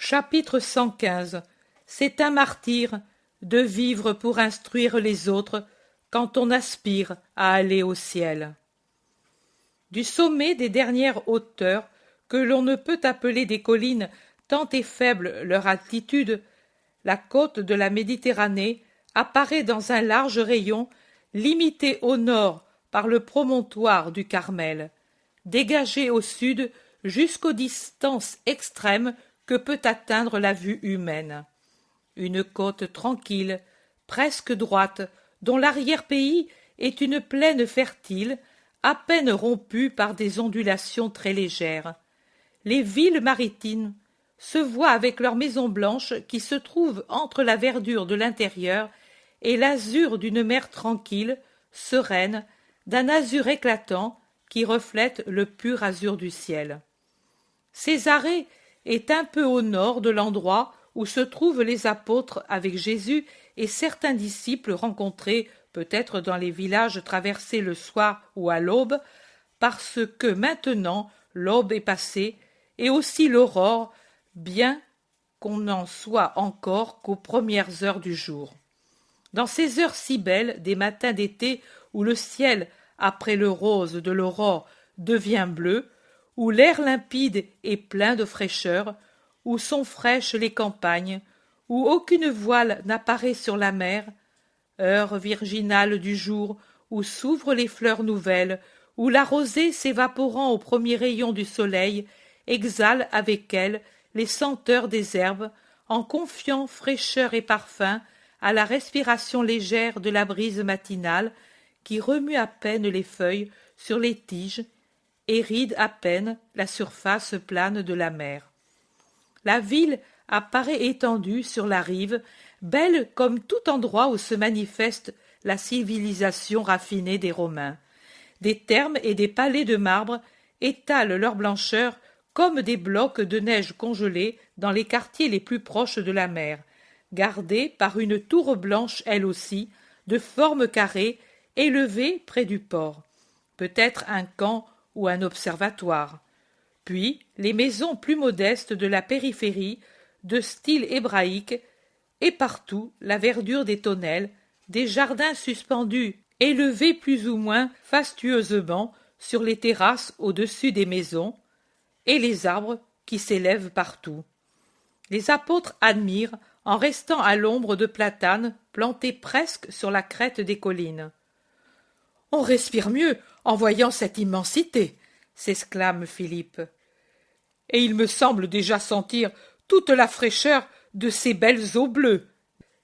Chapitre 115. C'est un martyre de vivre pour instruire les autres quand on aspire à aller au ciel. Du sommet des dernières hauteurs, que l'on ne peut appeler des collines tant est faible leur altitude, la côte de la Méditerranée apparaît dans un large rayon, limitée au nord par le promontoire du Carmel, dégagée au sud jusqu'aux distances extrêmes que peut atteindre la vue humaine. Une côte tranquille, presque droite, dont l'arrière-pays est une plaine fertile, à peine rompue par des ondulations très légères. Les villes maritimes se voient avec leurs maisons blanches qui se trouvent entre la verdure de l'intérieur et l'azur d'une mer tranquille, sereine, d'un azur éclatant qui reflète le pur azur du ciel. Césarée est un peu au nord de l'endroit où se trouvent les apôtres avec Jésus et certains disciples rencontrés peut-être dans les villages traversés le soir ou à l'aube, parce que maintenant l'aube est passée, et aussi l'aurore, bien qu'on n'en soit encore qu'aux premières heures du jour. Dans ces heures si belles des matins d'été où le ciel, après le rose de l'aurore, devient bleu, où l'air limpide est plein de fraîcheur, où sont fraîches les campagnes, où aucune voile n'apparaît sur la mer, heure virginale du jour où s'ouvrent les fleurs nouvelles, où la rosée s'évaporant aux premiers rayons du soleil exhale avec elle les senteurs des herbes, en confiant fraîcheur et parfum à la respiration légère de la brise matinale qui remue à peine les feuilles sur les tiges et ride à peine la surface plane de la mer. La ville apparaît étendue sur la rive, belle comme tout endroit où se manifeste la civilisation raffinée des Romains. Des thermes et des palais de marbre étalent leur blancheur comme des blocs de neige congelés dans les quartiers les plus proches de la mer, gardés par une tour blanche elle aussi, de forme carrée, élevée près du port, peut-être un camp ou un observatoire. Puis les maisons plus modestes de la périphérie, de style hébraïque, et partout la verdure des tonnelles, des jardins suspendus, élevés plus ou moins fastueusement sur les terrasses au-dessus des maisons, et les arbres qui s'élèvent partout. Les apôtres admirent en restant à l'ombre de platanes plantés presque sur la crête des collines. « On respire mieux en voyant cette immensité !» s'exclame Philippe. « Et il me semble déjà sentir toute la fraîcheur de ces belles eaux bleues, »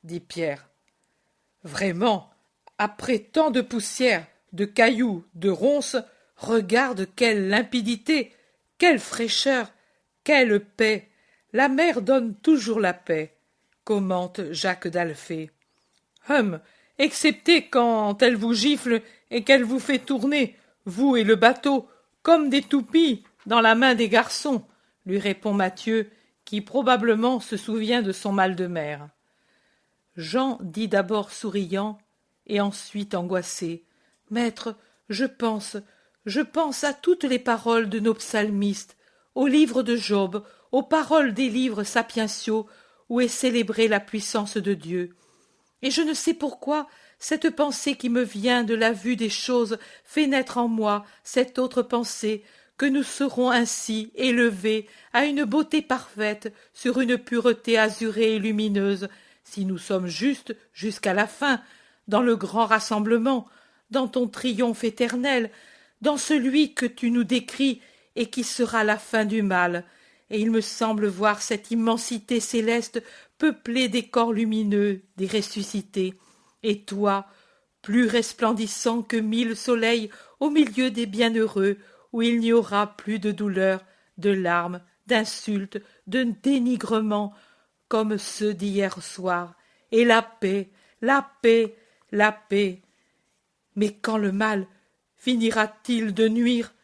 dit Pierre. « Vraiment, après tant de poussière, de cailloux, de ronces, regarde quelle limpidité, quelle fraîcheur, quelle paix. La mer donne toujours la paix, » commente Jacques d'Alphée. « Excepté quand elle vous gifle et qu'elle vous fait tourner, vous et le bateau, comme des toupies dans la main des garçons, » lui répond Matthieu, qui probablement se souvient de son mal de mer. Jean dit d'abord souriant et ensuite angoissé. « Maître, je pense à toutes les paroles de nos psalmistes, au livre de Job, aux paroles des livres sapientiaux où est célébrée la puissance de Dieu. Et je ne sais pourquoi cette pensée qui me vient de la vue des choses fait naître en moi cette autre pensée, que nous serons ainsi élevés à une beauté parfaite sur une pureté azurée et lumineuse, si nous sommes justes jusqu'à la fin, dans le grand rassemblement, dans ton triomphe éternel, dans celui que tu nous décris et qui sera la fin du mal. Et il me semble voir cette immensité céleste peuplée des corps lumineux, des ressuscités. Et toi, plus resplendissant que 1000 soleils au milieu des bienheureux, où il n'y aura plus de douleur, de larmes, d'insultes, de dénigrements, comme ceux d'hier soir, et la paix, la paix, la paix. Mais quand le mal finira-t-il de nuire?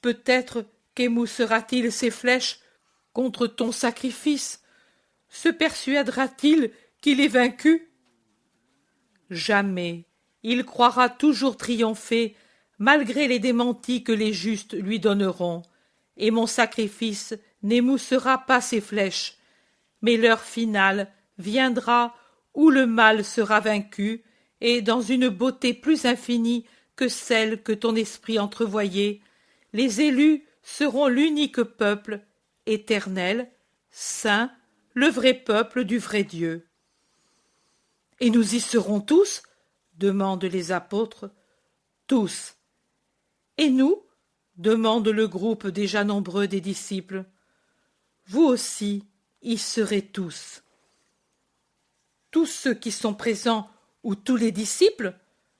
Peut-être qu'émoussera-t-il ses flèches contre ton sacrifice? Se persuadera-t-il qu'il est vaincu? Jamais. Il croira toujours triompher, malgré les démentis que les justes lui donneront, et mon sacrifice n'émoussera pas ses flèches, Mais l'heure finale viendra où le mal sera vaincu, et dans une beauté plus infinie que celle que ton esprit entrevoyait, les élus seront l'unique peuple, éternel, saint, le vrai peuple du vrai Dieu. Et nous y serons tous? Demandent les apôtres. Tous. Et nous? Demande le groupe déjà nombreux des disciples. Vous aussi y serez tous. Tous ceux qui sont présents ou tous les disciples?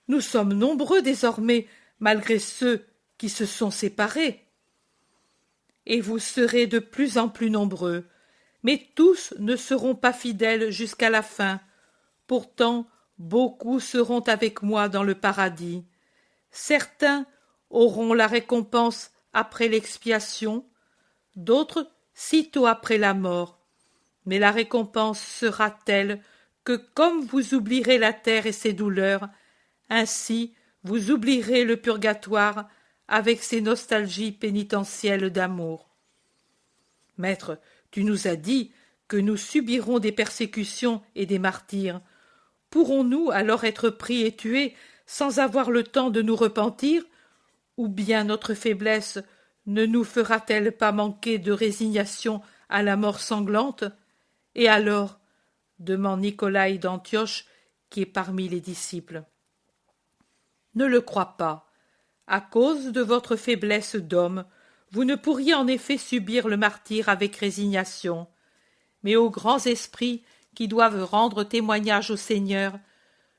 Nous sommes nombreux désormais, malgré ceux qui se sont séparés. Et vous serez de plus en plus nombreux, mais tous ne seront pas fidèles jusqu'à la fin. Pourtant, beaucoup seront avec moi dans le paradis. Certains auront la récompense après l'expiation, d'autres sitôt après la mort. Mais la récompense sera telle que comme vous oublierez la terre et ses douleurs, ainsi vous oublierez le purgatoire avec ses nostalgies pénitentielles d'amour. Maître, tu nous as dit que nous subirons des persécutions et des martyrs. Pourrons-nous alors être pris et tués sans avoir le temps de nous repentir, ou bien notre faiblesse ne nous fera-t-elle pas manquer de résignation à la mort sanglante? Et alors? Demande Nicolaï d'Antioche, qui est parmi les disciples. Ne le crois pas. À cause de votre faiblesse d'homme, vous ne pourriez en effet subir le martyre avec résignation. Mais aux grands esprits qui doivent rendre témoignage au Seigneur,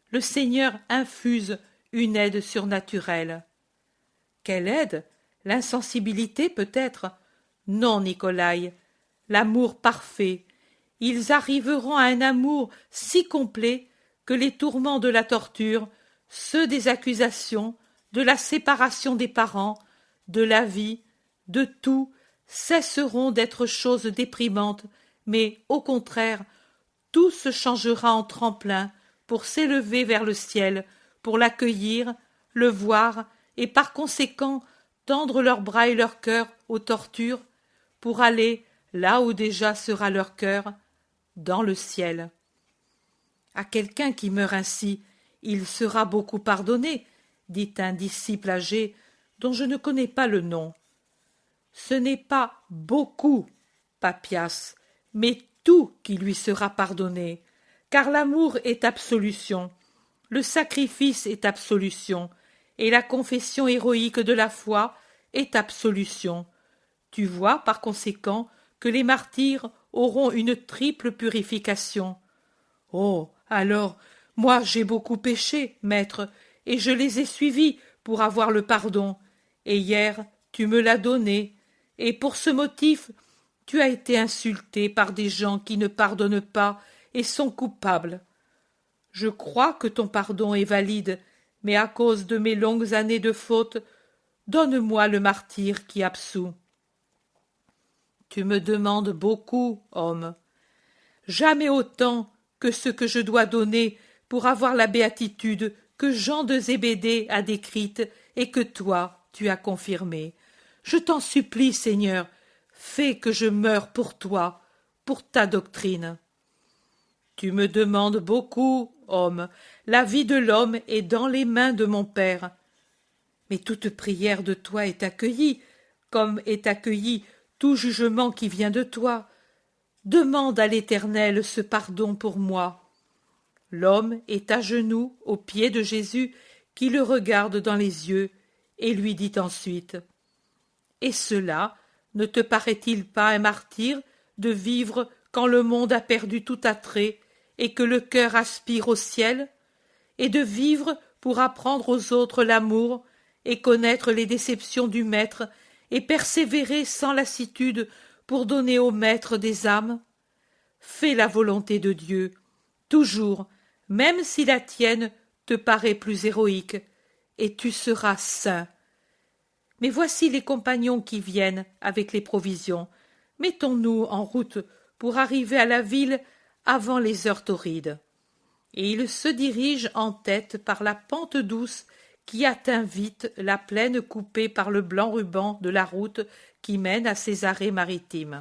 le Seigneur infuse une aide surnaturelle. Quelle aide? L'insensibilité peut-être? Non, Nicolaï, l'amour parfait. Ils arriveront à un amour si complet que les tourments de la torture, ceux des accusations, de la séparation des parents, de la vie, de tout, cesseront d'être choses déprimantes, mais au contraire, tout se changera en tremplin pour s'élever vers le ciel, pour l'accueillir, le voir, et par conséquent tendre leurs bras et leur cœur aux tortures, pour aller là où déjà sera leur cœur, dans le ciel. À quelqu'un qui meurt ainsi, il sera beaucoup pardonné, dit un disciple âgé dont je ne connais pas le nom. Ce n'est pas beaucoup, Papias, mais tout qui lui sera pardonné, car l'amour est absolution, le sacrifice est absolution, et la confession héroïque de la foi est absolution. Tu vois, par conséquent, que les martyrs auront une triple purification. Oh, alors, moi j'ai beaucoup péché, maître, et je les ai suivis pour avoir le pardon, et hier tu me l'as donné, et pour ce motif tu as été insulté par des gens qui ne pardonnent pas et sont coupables. Je crois que ton pardon est valide, mais à cause de mes longues années de faute, donne-moi le martyre qui absout. Tu me demandes beaucoup, homme. Jamais autant que ce que je dois donner pour avoir la béatitude que Jean de Zébédée a décrite et que toi tu as confirmée. Je t'en supplie, Seigneur, fais que je meure pour toi, pour ta doctrine. Tu me demandes beaucoup, homme. La vie de l'homme est dans les mains de mon Père. Mais toute prière de toi est accueillie, comme est accueilli tout jugement qui vient de toi. Demande à l'Éternel ce pardon pour moi. L'homme est à genoux aux pieds de Jésus qui le regarde dans les yeux et lui dit ensuite « Et cela ne te paraît-il pas un martyre de vivre quand le monde a perdu tout attrait et que le cœur aspire au ciel, et de vivre pour apprendre aux autres l'amour et connaître les déceptions du Maître et persévérer sans lassitude pour donner au Maître des âmes? Fais la volonté de Dieu, toujours, même si la tienne te paraît plus héroïque, et tu seras saint. Mais voici les compagnons qui viennent avec les provisions. Mettons-nous en route pour arriver à la ville avant les heures torrides. Et ils se dirigent en tête par la pente douce qui atteint vite la plaine coupée par le blanc ruban de la route qui mène à Césarée maritime.